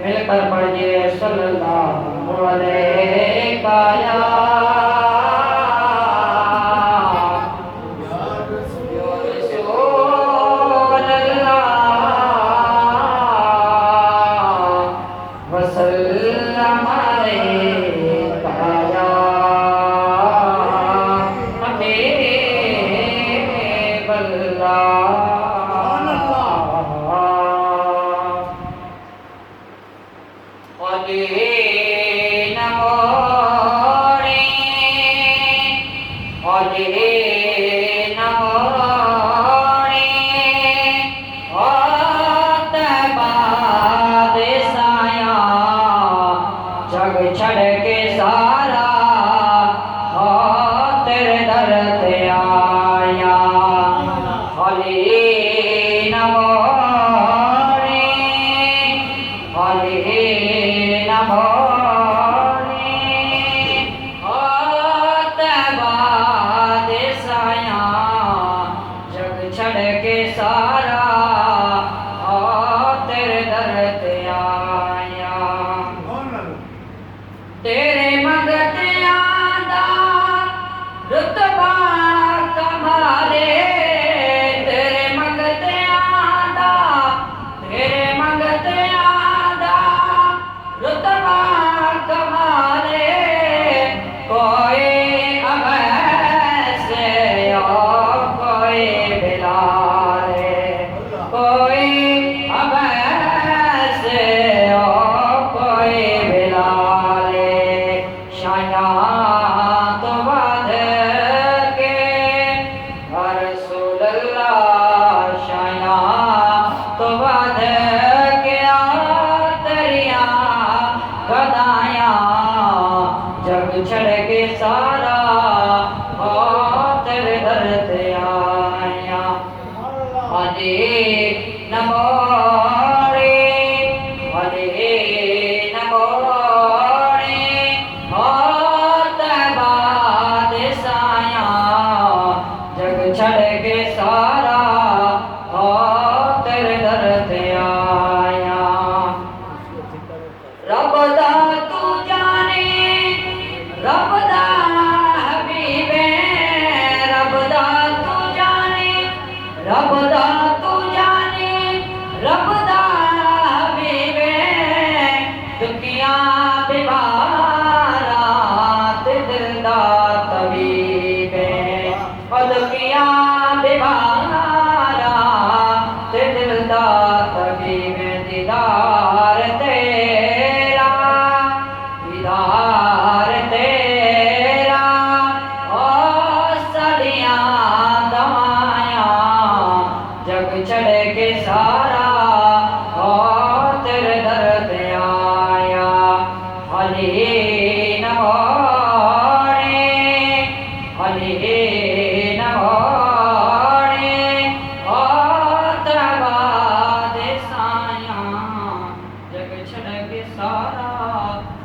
मिलकर पढ़िए सल्लल्लाहु अलैहि छड़ के सारा हो तेरे दर ते आया हली नमोरी हो तबा देसाया जग छड़ के सारा हो तेरे दर ते आया तेरे मंगत आंदा रुतबा कमाले तेरे मंगत आंदा रुतबा कमाले कोई अवैसे कोई बिलाले कोई अवैसे कोई बिलाले तो बाध के रसूलल्लाह शाया तो बाध के तेरिया गदाया जग छड़ के सारा हो तेरे दर ते आया हले नमोरे छड़ के सारा हो तेरे दर ते आया रब दा तू जाने रब दा हबीबे रब दा तू जाने रब दा तू जाने रब दा हबीबे दुखिया बीमारा ते दिल दा तबीबे दुखिया बीमारा ते दिल दा तबीब दीदार तेरा ओ सदियां दवाया जग छड़ के सारा ओ तेरे दर ते आया हली नमोरे जग छड़ के सारा